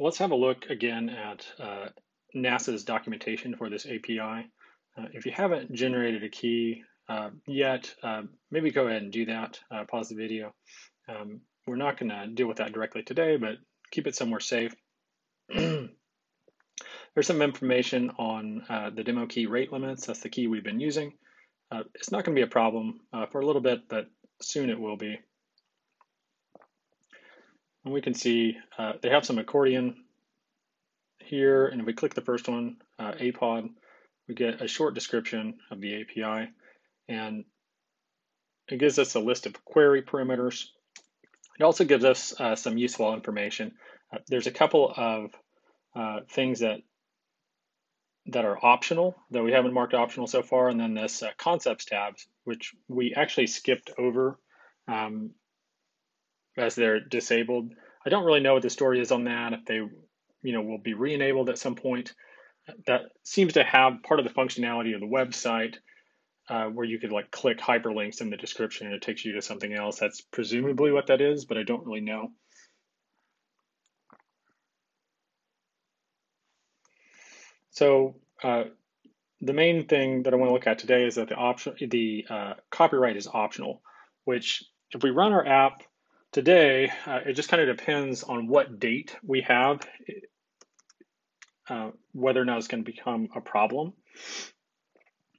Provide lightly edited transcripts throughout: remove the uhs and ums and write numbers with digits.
let's have a look again at NASA's documentation for this API. If you haven't generated a key yet, maybe go ahead and do that. Pause the video. We're not going to deal with that directly today, but keep it somewhere safe. There's some information on the demo key rate limits. That's the key we've been using. It's not going to be a problem for a little bit, but soon it will be. And we can see they have some accordion here, and if we click the first one, APOD, we get a short description of the API, and it gives us a list of query parameters. It also gives us some useful information. There's a couple of things that are optional that we haven't marked optional so far, and then this concepts tab, which we actually skipped over as they're disabled. I don't really know what the story is on that, if they will be re-enabled at some point. That seems to have part of the functionality of the website where you could like click hyperlinks in the description and it takes you to something else. That's presumably what that is, but I don't really know. So the main thing that I want to look at today is that the copyright is optional, which if we run our app today, it just kind of depends on what date we have, whether or not it's going to become a problem.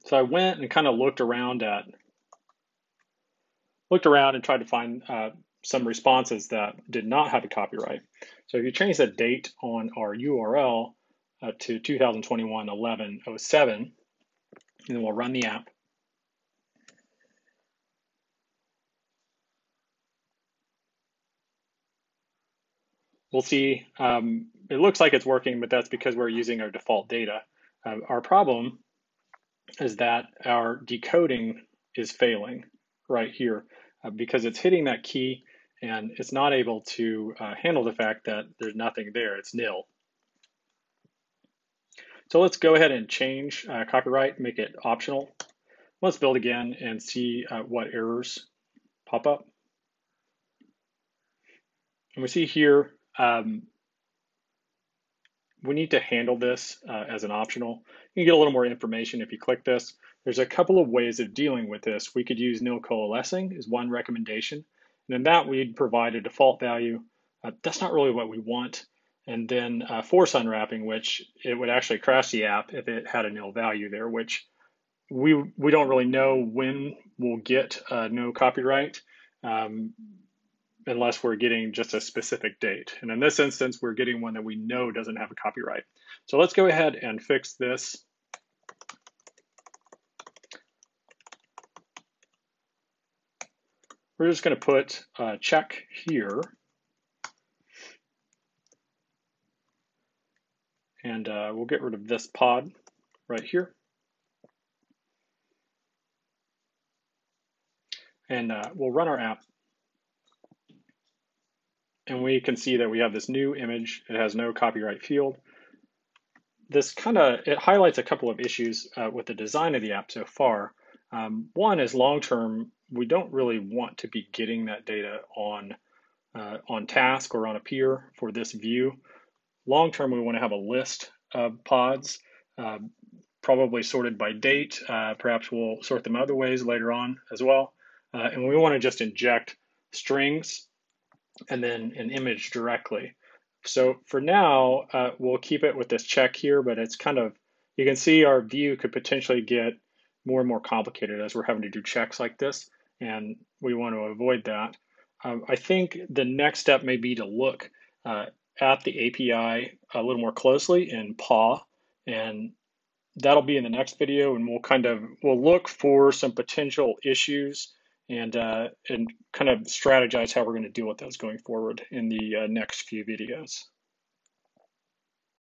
So I went and kind of looked around and tried to find some responses that did not have a copyright. So if you change the date on our URL to 2021-11-07, and then we'll run the app. We'll see, it looks like it's working, but that's because we're using our default data. Our problem is that our decoding is failing right here because it's hitting that key and it's not able to handle the fact that there's nothing there, it's nil. So let's go ahead and change copyright, make it optional. Let's build again and see what errors pop up. And we see here, we need to handle this as an optional. You can get a little more information if you click this. There's a couple of ways of dealing with this. We could use nil coalescing is one recommendation. And in that, we'd provide a default value. That's not really what we want. And then force unwrapping, which it would actually crash the app if it had a nil value there, which we don't really know when we'll get no copyright unless we're getting just a specific date. And in this instance, we're getting one that we know doesn't have a copyright. So let's go ahead and fix this. We're just going to put a check here. And we'll get rid of this pod right here. And we'll run our app. And we can see that we have this new image. It has no copyright field. This it highlights a couple of issues with the design of the app so far. One is long-term, we don't really want to be getting that data on task or on a peer for this view. Long-term, we want to have a list of pods, probably sorted by date. Perhaps we'll sort them other ways later on as well. And we want to just inject strings and then an image directly. So for now, we'll keep it with this check here, but it's you can see our view could potentially get more and more complicated as we're having to do checks like this, and we want to avoid that. I think the next step may be to look at the API a little more closely in PAW, and that'll be in the next video, and we'll look for some potential issues and kind of strategize how we're going to deal with those going forward in the next few videos.